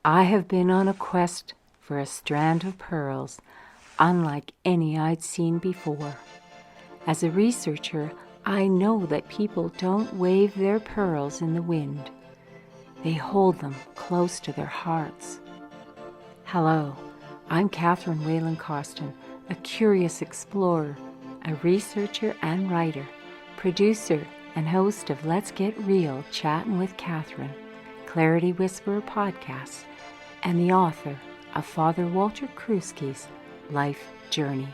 I have been on a quest for a strand of pearls unlike any I'd seen before. As a researcher, I know that people don't wave their pearls in the wind. They hold them close to their hearts. Hello, I'm Catherine Whalen Costin, a curious explorer, a researcher and writer, producer and host of Let's Get Real Chattin' with Catherine, Clarity Whisperer podcast, and the author of Father Walter Krusky's life journey.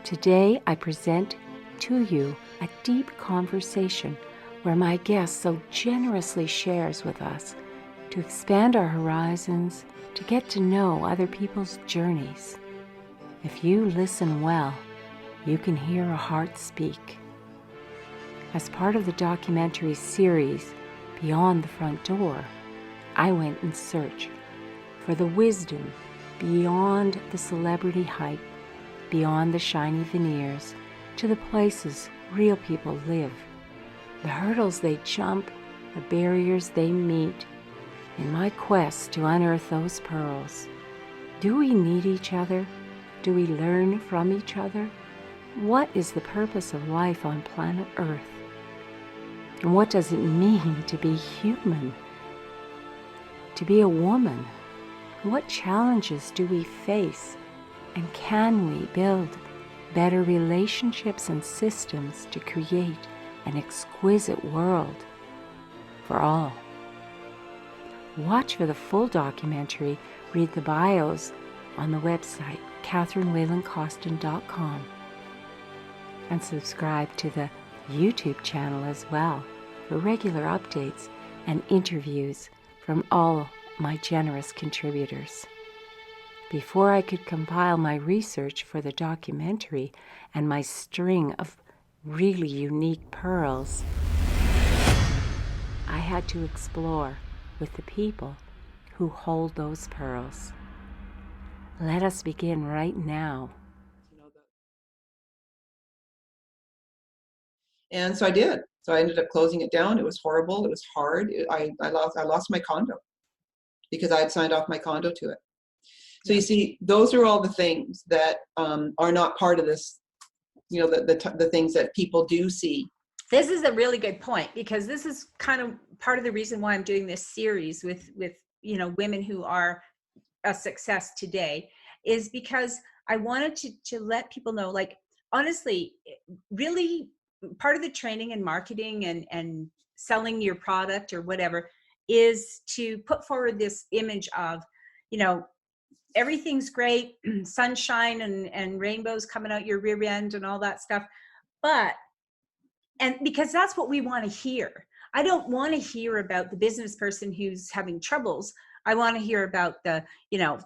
Today I present to you a deep conversation where my guest so generously shares with us to expand our horizons, to get to know other people's journeys. If you listen well, you can hear a heart speak. As part of the documentary series Beyond the Front Door, I went in search for the wisdom beyond the celebrity hype, beyond the shiny veneers, to the places real people live, the hurdles they jump, the barriers they meet, in my quest to unearth those pearls. Do we need each other? Do we learn from each other? What is the purpose of life on planet Earth? And what does it mean to be human? To be a woman? What challenges do we face? And can we build better relationships and systems to create an exquisite world for all? Watch for the full documentary, read the bios on the website catherinewhalencostin.com, and subscribe to the YouTube channel as well for regular updates and interviews from all my generous contributors. Before I could compile my research for the documentary and my string of really unique pearls, I had to explore with the people who hold those pearls. Let us begin right now. And so I did. So I ended up closing it down. It was horrible. It was hard. I lost my condo because I had signed off my condo to it. So you see, those are all the things that are not part of this, the things that people do see. This is a really good point, because this is kind of part of the reason why I'm doing this series with women who are a success today, is because I wanted to let people know, like, honestly, really part of the training and marketing and selling your product or whatever is to put forward this image of, everything's great, sunshine and rainbows coming out your rear end and all that stuff. And because that's what we want to hear. I don't want to hear about the business person who's having troubles. I want to hear about the,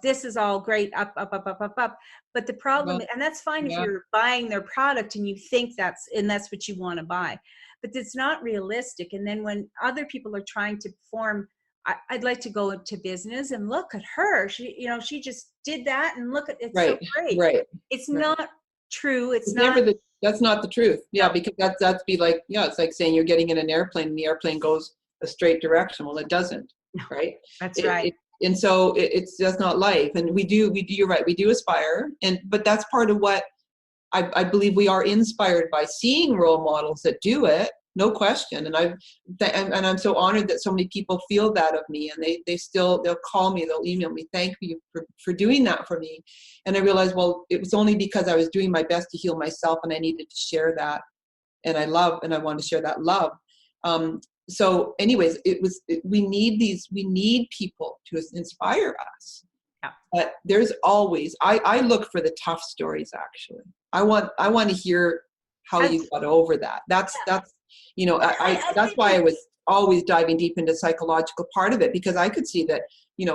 this is all great, up, up, up, up, up, up. But the problem, and that's fine if you're buying their product and you think that's what you want to buy, but it's not realistic. And then when other people are trying to perform, I'd like to go into business and look at her. She just did that, and look at it's so great. Right. It's not true. It's not. Never that's not the truth. Yeah, because that's be like, it's like saying you're getting in an airplane and the airplane goes a straight direction. Well, it doesn't, right? That's right. And so it's just not life. And we do. You're right. We do aspire, but that's part of what I believe we are inspired by, seeing role models that do it. No question. And I'm so honored that so many people feel that of me, and they'll call me, they'll email me, thank you for doing that for me. And I realized, well, it was only because I was doing my best to heal myself, and I needed to share that. And I want to share that love. So anyways, we need people to inspire us. Yeah. But there's always, I look for the tough stories, actually. I want to hear how you got over that. That's why I was always diving deep into psychological part of it, because I could see that,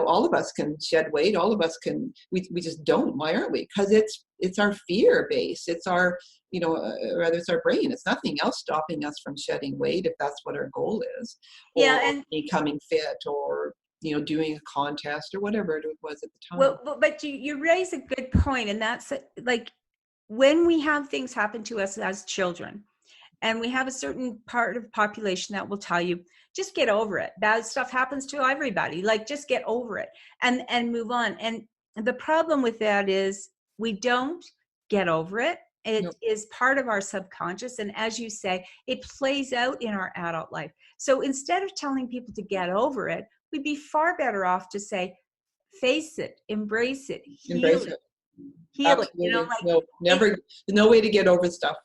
all of us can shed weight. All of us can, we just don't. Why aren't we? Because it's our fear base. It's our, rather it's our brain. It's nothing else stopping us from shedding weight, if that's what our goal is. Or and becoming fit, or, doing a contest, or whatever it was at the time. Well, but you raise a good point, and that's like, when we have things happen to us as children, And we have a certain part of the population that will tell you, just get over it. Bad stuff happens to everybody. Like, just get over it and move on. And the problem with that is we don't get over it. It Nope. is part of our subconscious. And as you say, it plays out in our adult life. So instead of telling people to get over it, we'd be far better off to say, face it, embrace it, Embrace heal it. it. Heal it. Absolutely. Like, No, never, no way to get over stuff.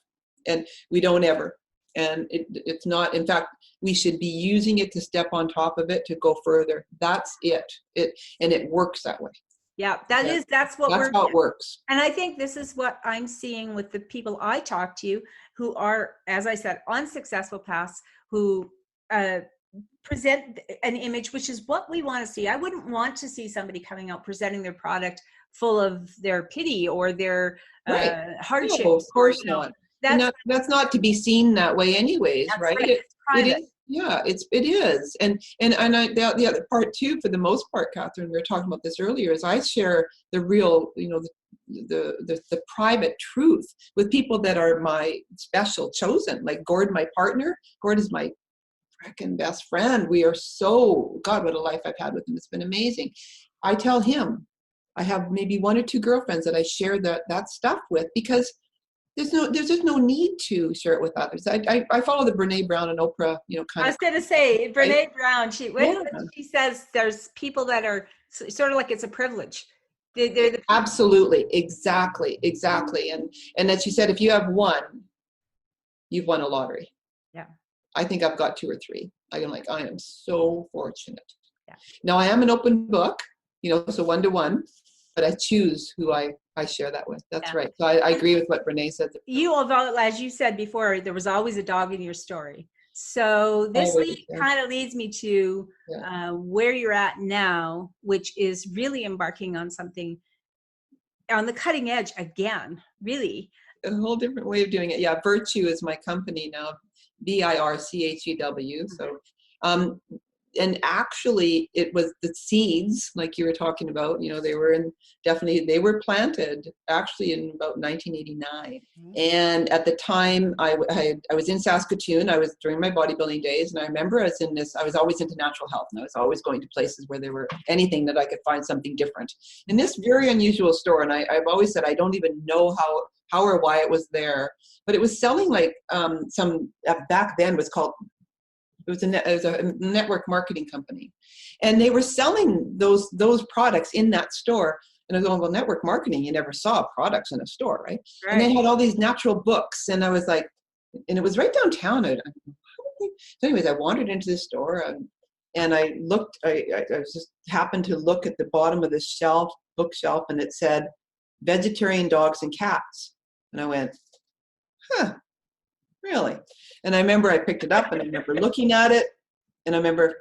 And we don't ever. And it's not, in fact, we should be using it to step on top of it to go further. That's it. And it works that way. Yeah, that's what That's how it works. And I think this is what I'm seeing with the people I talk to who are, as I said, on successful paths, who present an image, which is what we want to see. I wouldn't want to see somebody coming out presenting their product full of their pity or their hardships. No, of course not. That's not to be seen that way anyways, right? It's private. It is. Yeah, it is. And the other part too, for the most part, Catherine, we were talking about this earlier, is I share the real, the private truth with people that are my special chosen, like Gord, my partner. Gord is my freaking best friend. We are God, what a life I've had with him. It's been amazing. I tell him I have maybe one or two girlfriends that I share that stuff with, because there's just no need to share it with others. I follow the Brene Brown and Oprah, kind of. I was going to say, Brene Brown, she says there's people that are sort of like it's a privilege. They're Absolutely. Exactly. And as she said, if you have one, you've won a lottery. Yeah. I think I've got two or three. I am so fortunate. Yeah. Now I am an open book, so 1-to-1, but I choose who I share that with. That's right. So I agree with what Brene said. As you said before, there was always a dog in your story. So this kind of leads me to where you're at now, which is really embarking on something on the cutting edge again, really. A whole different way of doing it. Yeah, Virchew is my company now, Virchew. Mm-hmm. So, and actually it was the seeds, like you were talking about, they were planted actually in about 1989. Mm-hmm. And at the time I was in Saskatoon. I was during my bodybuilding days. And I remember I was always into natural health, and I was always going to places where there were anything that I could find something different. In this very unusual store, and I've always said, I don't even know how or why it was there, but it was selling like some back then was called, it was a network marketing company, and they were selling those products in that store. And I was going, well, network marketing, you never saw products in a store, right? And they had all these natural books, and I was like, and it was right downtown. So anyways, I wandered into the store, and I looked. I just happened to look at the bottom of this bookshelf, and it said vegetarian dogs and cats, and I went, huh. Really? And I remember I picked it up, and I remember looking at it, and I remember,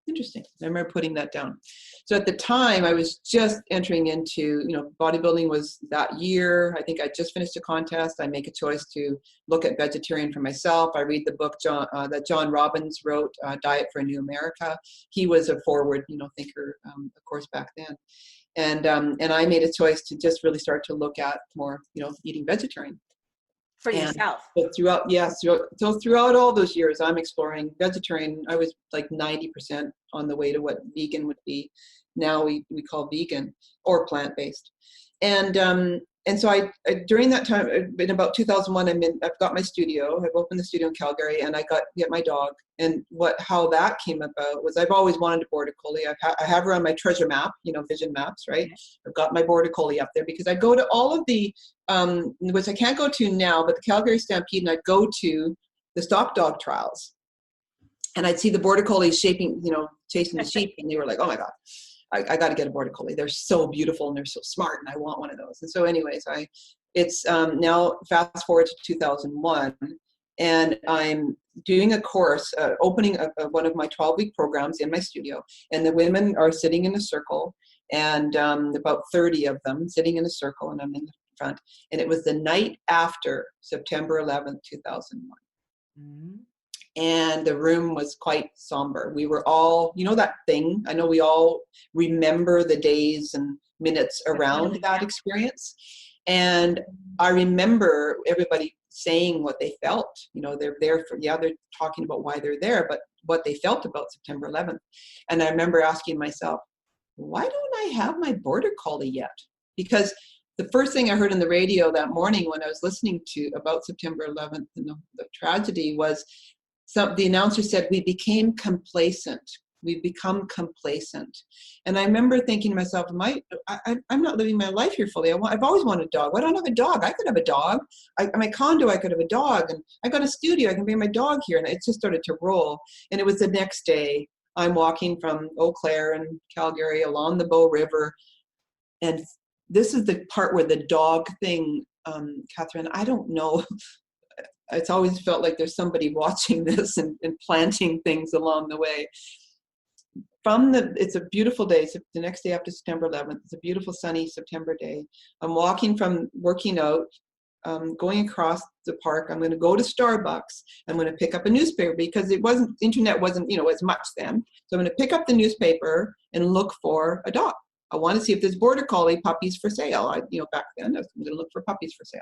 interesting. I remember putting that down. So at the time I was just entering into, bodybuilding was that year. I think I just finished a contest. I make a choice to look at vegetarian for myself. I read the book that John Robbins wrote, Diet for a New America. He was a forward, thinker, of course, back then. And I made a choice to just really start to look at more, eating vegetarian. For yourself. But throughout all those years, I'm exploring vegetarian. I was like 90% on the way to what vegan would be. Now we call vegan or plant-based. And so I during that time, in about 2001, I've got my studio. I've opened the studio in Calgary, and I get my dog. And how that came about was I've always wanted a border collie. I have her on my treasure map, vision maps, right? Okay. I've got my border collie up there because I go to all of the, which I can't go to now, but the Calgary Stampede, and I'd go to the stock dog trials, and I'd see the border collies chasing the sheep, and they were like, oh my God. I got to get a border collie. They're so beautiful and they're so smart, and I want one of those. And so anyways, it's now fast forward to 2001, and I'm doing a course, opening one of my 12-week programs in my studio, and the women are sitting in a circle, and about 30 of them sitting in a circle, and I'm in the front. And it was the night after September 11th, 2001. Mm-hmm. And the room was quite somber. We were all, that thing, I know we all remember the days and minutes around that experience. And I remember everybody saying what they felt. They're there for, they're talking about why they're there, but what they felt about September 11th. And I remember asking myself, why don't I have my border collie yet? Because the first thing I heard on the radio that morning when I was listening to about September 11th and the tragedy was the announcer said, we became complacent. We've become complacent. And I remember thinking to myself, I'm not living my life here fully. I've always wanted a dog. Why don't I have a dog? I could have a dog. My condo, I could have a dog. And I got a studio. I can bring my dog here. And it just started to roll. And it was the next day. I'm walking from Eau Claire and Calgary along the Bow River. And this is the part where the dog thing, Catherine, I don't know. It's always felt like there's somebody watching this and planting things along the way. It's a beautiful day. It's the next day after September 11th. It's a beautiful sunny September day. I'm walking from working out, going across the park. I'm going to go to Starbucks. I'm going to pick up a newspaper because internet wasn't, as much then. So I'm going to pick up the newspaper and look for a dog. I want to see if there's border collie puppies for sale. Back then I was going to look for puppies for sale.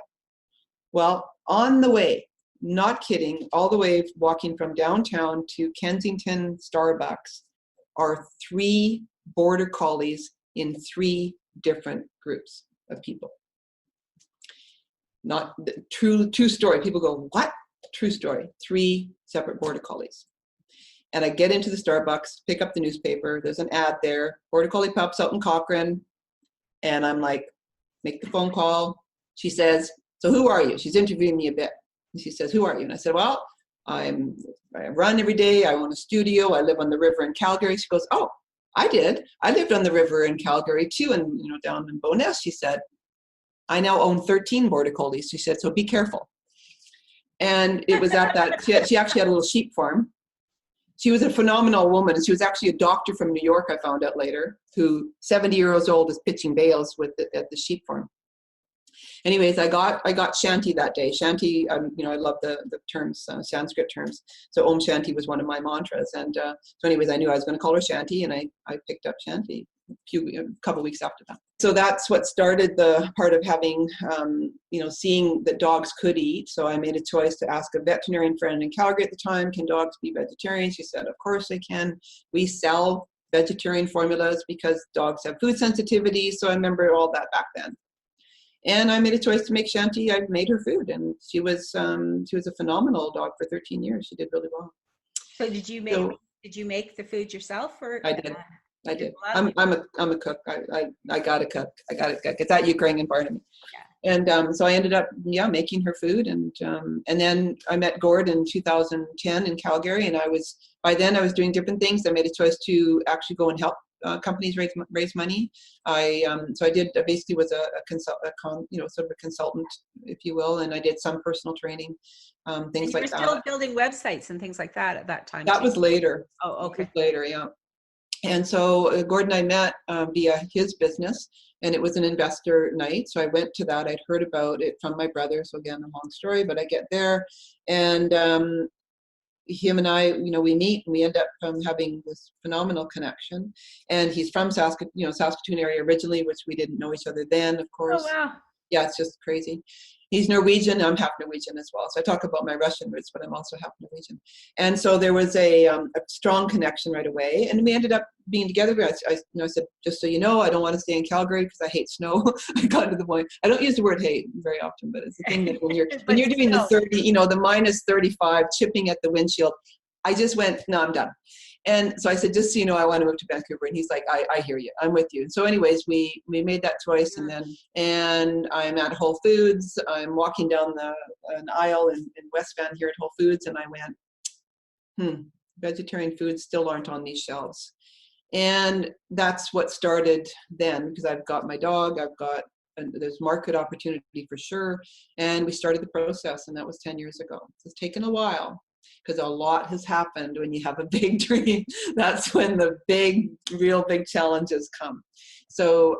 Well, on the way, not kidding, all the way walking from downtown to Kensington Starbucks are 3 border collies in 3 different groups of people. Not true story. People go, what? True story. 3 separate border collies. And I get into the Starbucks, pick up the newspaper. There's an ad there, border collie pups out in Cochrane. And I'm like, make the phone call. She says, so who are you? She's interviewing me a bit. And she says, who are you? And I said, well, I run every day. I own a studio. I live on the river in Calgary. She goes, oh, I did. I lived on the river in Calgary too. And, down in Bowness, she said, I now own 13 border collies. She said, so be careful. And it was at that, she actually had a little sheep farm. She was a phenomenal woman. And she was actually a doctor from New York, I found out later, who 70 years old is pitching bales at the sheep farm. Anyways, I got Shanti that day. Shanti, I love the terms, Sanskrit terms. So Om Shanti was one of my mantras. And so anyways, I knew I was going to call her Shanti, and I picked up Shanti a couple weeks after that. So that's what started the part of having, seeing that dogs could eat. So I made a choice to ask a veterinarian friend in Calgary at the time, can dogs be vegetarian? She said, of course they can. We sell vegetarian formulas because dogs have food sensitivity. So I remember all that back then. And I made a choice to make Shanti. I made her food, and she was a phenomenal dog for 13 years. She did really well. So did you make the food yourself, or? I did. I'm a cook. I gotta cook. It's at Ukraine and Barnaby. Yeah. And so I ended up making her food, and then I met Gord in 2010 in Calgary, and by then I was doing different things. I made a choice to actually go and help companies raise money. So I basically was a consultant, if you will, and I did some personal training, things like that. You were still building websites and things like that at that time. That was later. Oh, okay. Later, yeah. And so Gordon and I met via his business, and it was an investor night. So I went to that. I'd heard about it from my brother. So again, a long story, but I get there, and him and I, we meet, and we end up having this phenomenal connection. And he's from Saskatoon area originally, which we didn't know each other then, of course. Oh, wow. Yeah, it's just crazy. He's Norwegian. I'm half Norwegian as well. So I talk about my Russian roots, but I'm also half Norwegian. And so there was a strong connection right away. And we ended up being together. I said, just so you know, I don't want to stay in Calgary because I hate snow. I got to the point. I don't use the word hate very often, but it's the thing that when you're doing the 30, the minus 35, chipping at the windshield, I just went, no, I'm done. And so I said, just so you know, I want to move to Vancouver. And he's like, I hear you. I'm with you. And so anyways, we made that choice. And I'm at Whole Foods. I'm walking down an aisle in West Van here at Whole Foods. And I went, vegetarian foods still aren't on these shelves. And that's what started then, because I've got my dog. There's market opportunity for sure. And we started the process, and that was 10 years ago. It's taken a while, because a lot has happened when you have a big dream. That's when the real big challenges come. So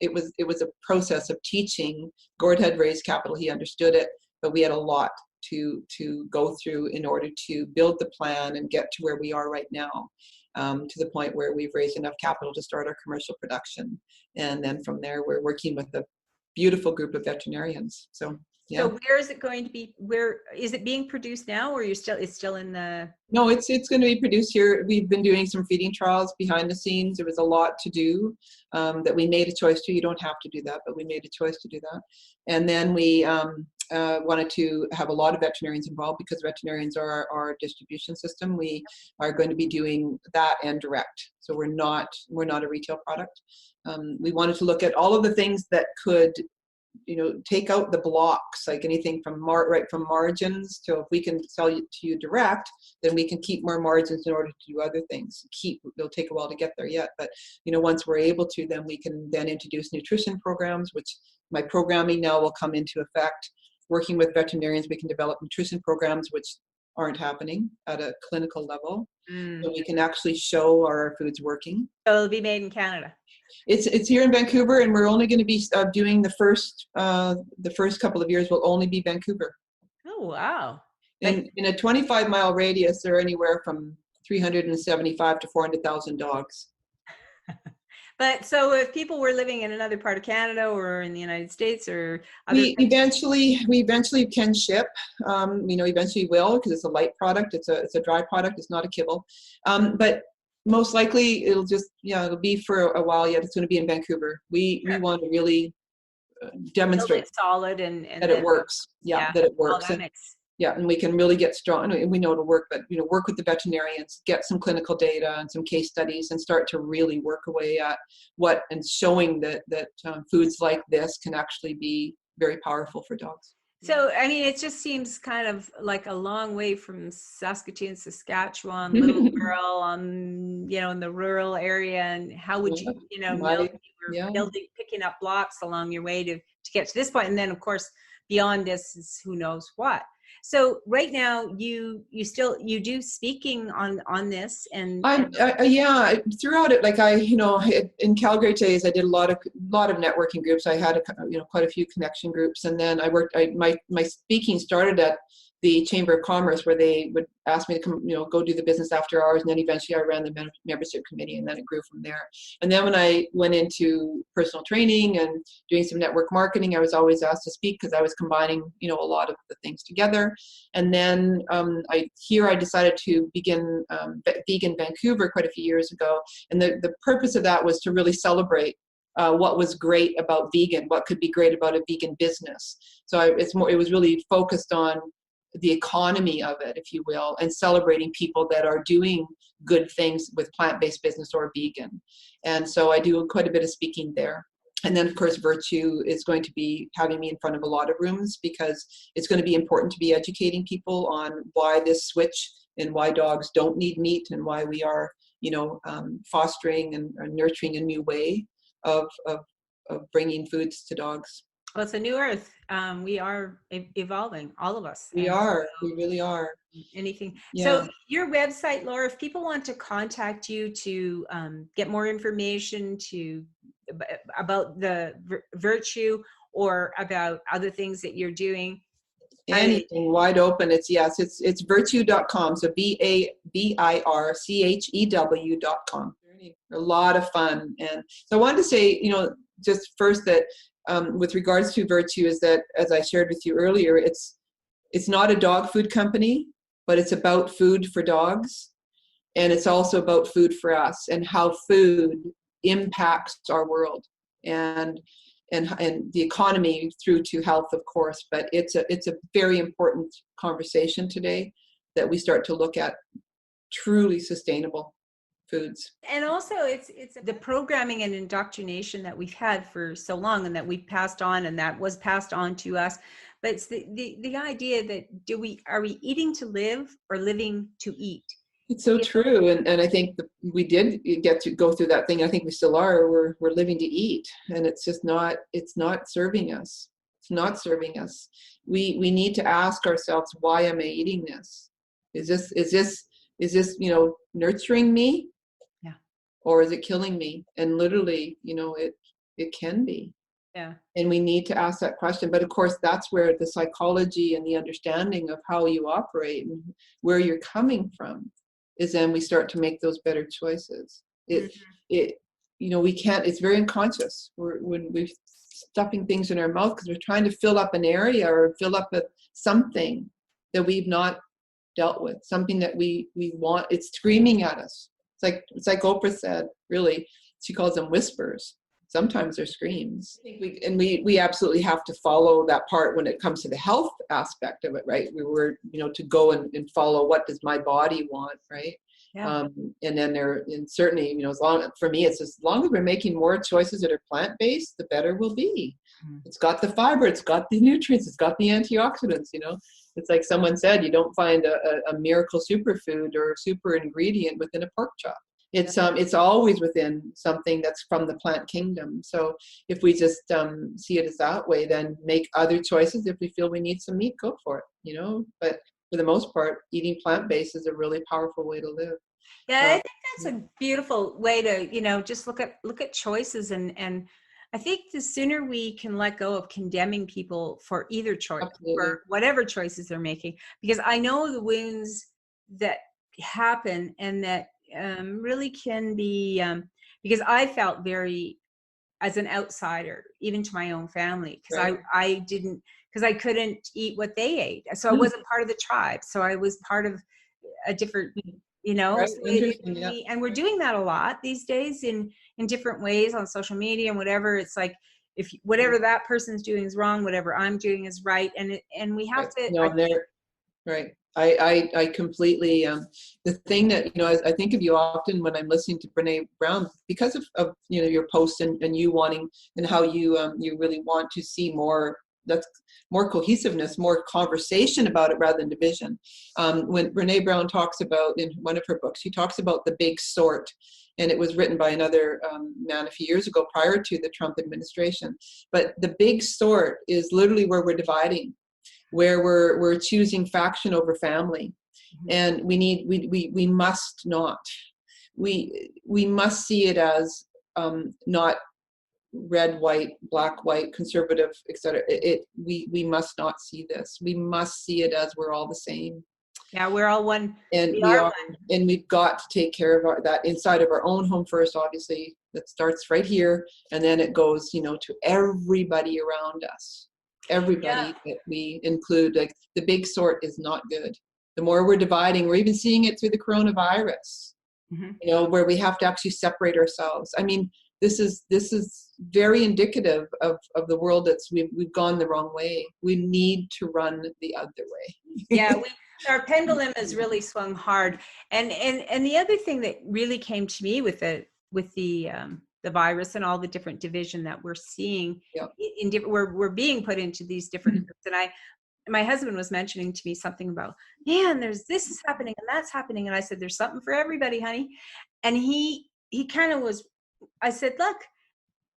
it was a process of teaching. Gord had raised capital, he understood it, but we had a lot to go through in order to build the plan and get to where we are right now, to the point where we've raised enough capital to start our commercial production. And then from there, we're working with a beautiful group of veterinarians. So So where is it going to be? Where is it being produced now, or it's still in the? No, it's going to be produced here. We've been doing some feeding trials behind the scenes. There was a lot to do that we made a choice to. You don't have to do that, but we made a choice to do that. And then we wanted to have a lot of veterinarians involved because veterinarians are our distribution system. We are going to be doing that and direct. So we're not a retail product. We wanted to look at all of the things that could, take out the blocks, like anything from right from margins to, if we can sell you to you direct, then we can keep more margins in order to do other things. It'll take a while to get there yet, but once we're able to, then we can then introduce nutrition programs, which my programming now will come into effect. Working with veterinarians, we can develop nutrition programs which aren't happening at a clinical level. So we can actually show our foods working. So it'll be made in Canada. It's here in Vancouver, and we're only going to be doing the first couple of years will only be Vancouver. Oh, wow. In a 25-mile radius, there are anywhere from 375 to 400,000 dogs. But so if people were living in another part of Canada or in the United States or we eventually can ship. Eventually will, because it's a light product. It's a dry product. It's not a kibble. But most likely it'll be for a while yet. It's going to be in Vancouver. We want to really demonstrate solid and that it works. That it works. And we can really get strong. And we know it'll work, but work with the veterinarians, get some clinical data and some case studies, and start to really work away at and showing that foods like this can actually be very powerful for dogs. So, I mean, it just seems kind of like a long way from Saskatoon, Saskatchewan, little girl, in the rural area. And how would you, know you were picking up blocks along your way to get to this point. And then, of course, beyond this is who knows what. So right now you do speaking on this and throughout it, like in Calgary days I did a lot of networking groups. I had quite a few connection groups, and then my speaking started at the Chamber of Commerce, where they would ask me to come, go do the business after hours. And then eventually I ran the membership committee, and then it grew from there. And then when I went into personal training and doing some network marketing, I was always asked to speak because I was combining, a lot of the things together. And then I decided to begin Vegan Vancouver quite a few years ago. And the purpose of that was to really celebrate what was great about vegan, what could be great about a vegan business. So it was really focused on the economy of it, if you will, and celebrating people that are doing good things with plant-based business or vegan. And so I do quite a bit of speaking there. And then, of course, Virchew is going to be having me in front of a lot of rooms, because it's going to be important to be educating people on why this switch and why dogs don't need meat, and why we are, fostering and nurturing a new way of bringing foods to dogs. Well, it's a new earth. We are evolving, all of us. We really are. Anything. Yeah. So your website, Laura, if people want to contact you to get more information about the Virchew or about other things that you're doing. Anything, wide open. It's virchew.com. So BABIRCHEW.com. A lot of fun. And so I wanted to say, just first that with regards to Virchew, is that, as I shared with you earlier, it's not a dog food company, but it's about food for dogs. And it's also about food for us, and how food impacts our world and the economy through to health, of course. But it's a very important conversation today, that we start to look at truly sustainable foods. And also it's the programming and indoctrination that we've had for so long, and that we've passed on, and that was passed on to us. But it's the idea that are we eating to live or living to eat? It's so true. And I think we did get to go through that thing. I think we still are. We're living to eat, and it's not serving us. It's not serving us. We need to ask ourselves, why am I eating this? Is this nurturing me? Yeah. Or is it killing me? And literally, it can be. Yeah. And we need to ask that question. But of course, that's where the psychology and the understanding of how you operate and where you're coming from is, then we start to make those better choices. We can't, it's very unconscious. When we stuffing things in our mouth because we're trying to fill up an area or fill up something that we've not dealt with, something that we want. It's screaming at us. It's like Oprah said, really, she calls them whispers. Sometimes they're screams. I think we absolutely have to follow that part when it comes to the health aspect of it, right? We were, to go and follow, what does my body want, right? Yeah. And then and certainly, for me, it's as long as we're making more choices that are plant-based, the better we'll be. It's got the fiber, it's got the nutrients, it's got the antioxidants, It's like someone said, you don't find a miracle superfood or super ingredient within a pork chop. It's always within something that's from the plant kingdom. So if we just see it as that way, then make other choices. If we feel we need some meat, go for it, But for the most part, eating plant-based is a really powerful way to live. Yeah, I think that's a beautiful way to, just look at choices, and I think the sooner we can let go of condemning people for either choice, for whatever choices they're making, because I know the wounds that happen and that really can be, because I felt very, as an outsider, even to my own family, because because I couldn't eat what they ate. So I wasn't part of the tribe. So I was part of a different, Right. so Yeah. and we're doing that a lot these days in different ways on social media and whatever. It's like, if whatever that person's doing is wrong, whatever I'm doing is right. And we have to. Right. I completely, the thing that, I think of you often when I'm listening to Brene Brown, because of your posts and you wanting, and how you really want to see more cohesiveness, more conversation about it rather than division. When Brene Brown talks about, in one of her books, she talks about the big sort, and it was written by another man a few years ago prior to the Trump administration. But the big sort is literally where we're dividing, where we're choosing faction over family. And we must not. We must see it as not red, white, black, white, conservative, etc. We must not see this. We must see it as we're all the same. Yeah, we're all one. And we are, and we've got to take care of that inside of our own home first. Obviously, that starts right here, and then it goes, to everybody around us. Everybody that we include. Like, the big sort is not good. The more we're dividing, we're even seeing it through the coronavirus. Where we have to actually separate ourselves. I mean, this is very indicative of the world we've gone the wrong way. We need to run the other way. Yeah, our pendulum has really swung hard. And the other thing that really came to me with the virus and all the different division that we're seeing, we're being put into these different groups. And my husband was mentioning to me something about, man, this is happening and that's happening. And I said, there's something for everybody, honey. And he kind of was, I said, look,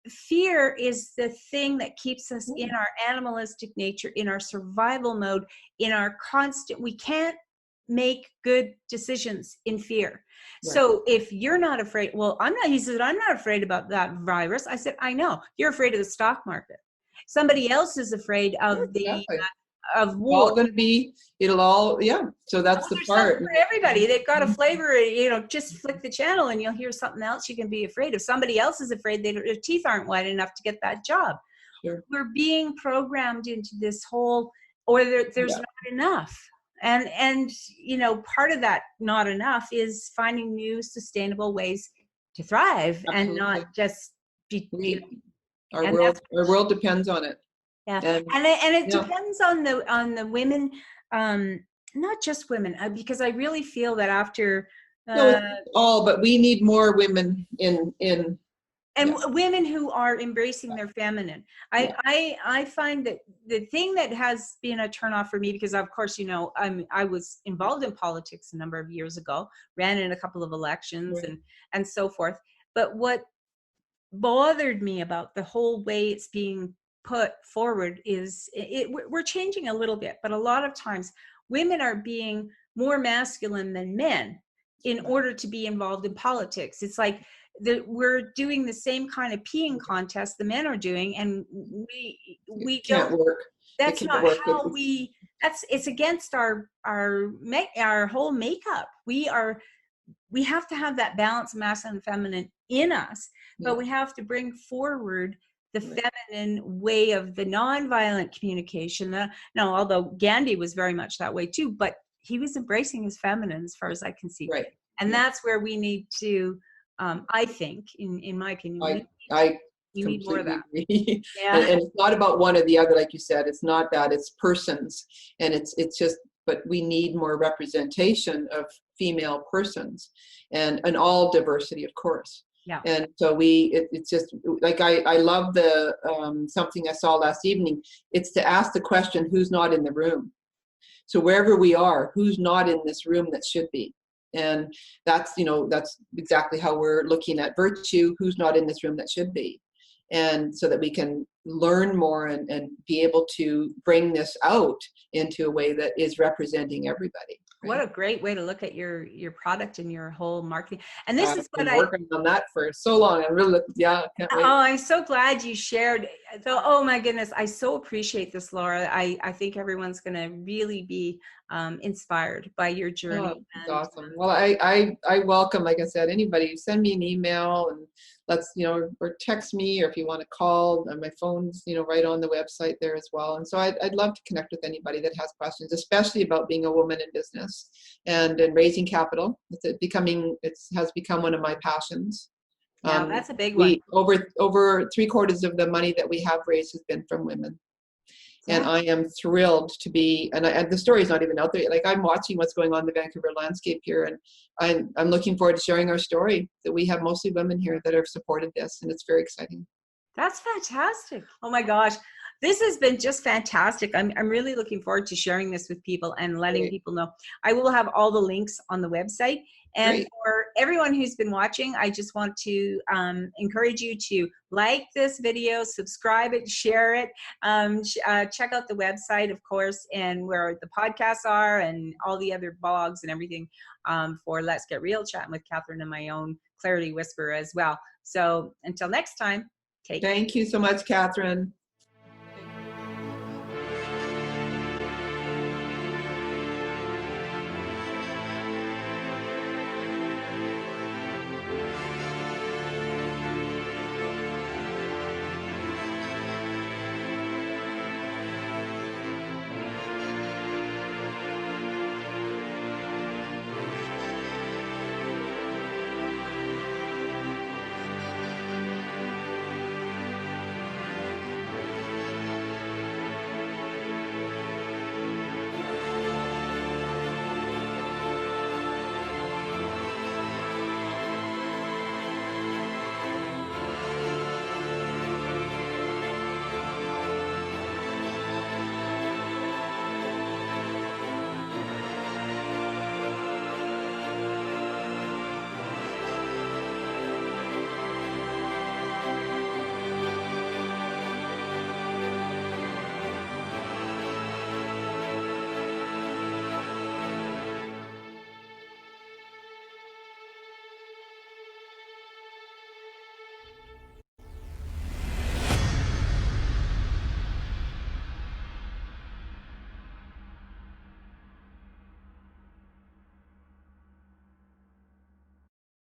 fear is the thing that keeps us in our animalistic nature, in our survival mode, in our constant, we can't make good decisions in fear. Right. So if you're not afraid, he said, I'm not afraid about that virus. I said, I know, you're afraid of the stock market. Somebody else is afraid of of war. All going to be, so that's the part for everybody. They've got a flavor, just flick the channel and you'll hear something else you can be afraid of. Somebody else is afraid their teeth aren't white enough to get that job. Sure. We're being programmed into this whole, or there's not enough. And part of that not enough is finding new sustainable ways to thrive. Absolutely. And not just be, our world depends on it. Yeah, and it depends on the women, not just women, because I really feel that after but we need more women in women who are embracing their feminine. I find that the thing that has been a turnoff for me, because of course I was involved in politics a number of years ago, ran in a couple of elections and so forth. But what bothered me about the whole way it's being put forward is we're changing a little bit, but a lot of times women are being more masculine than men in order to be involved in politics. It's like we're doing the same kind of peeing contest the men are doing, and we can't don't work. That's not how it's against our whole makeup. We have to have that balance of masculine and feminine in us, but we have to bring forward the feminine way of the nonviolent communication. No, although Gandhi was very much that way too, but he was embracing his feminine as far as I can see. Right. And that's where we need to, I think, in my opinion, I you need more of that. agree. Yeah. And it's not about one or the other, like you said. It's not that. It's persons, and it's just. But we need more representation of female persons, and all diversity, of course. Yeah. And so it's just like I love the something I saw last evening. It's to ask the question, who's not in the room? So wherever we are, who's not in this room that should be? And that's exactly how we're looking at Virchew, who's not in this room that should be. And so that we can learn more and be able to bring this out into a way that is representing everybody. Right? What a great way to look at your product and your whole marketing. And this is what I've been working on that for so long. I'm really, can't wait. Oh, I'm so glad you shared. So, oh my goodness, I so appreciate this, Laura. I think everyone's going to really be inspired by your journey. Oh, that's awesome. Well, I welcome, like I said, anybody. Send me an email and or text me, or if you want to call, my phone's right on the website there as well. And so I'd love to connect with anybody that has questions, especially about being a woman in business and raising capital. It has become one of my passions. Yeah, that's a big one. Over 3/4 of the money that we have raised has been from women. Yeah. And I am thrilled to be, and the story is not even out there. Like, I'm watching what's going on in the Vancouver landscape here, and I'm looking forward to sharing our story, that we have mostly women here that have supported this, and it's very exciting. That's fantastic. Oh my gosh. This has been just fantastic. I'm really looking forward to sharing this with people and letting people know. I will have all the links on the website. And for everyone who's been watching, I just want to encourage you to like this video, subscribe it, share it, check out the website, of course, and where the podcasts are and all the other blogs and everything for Let's Get Real, chatting with Catherine and my own Clarity Whisperer as well. So until next time, Thank you so much, Catherine.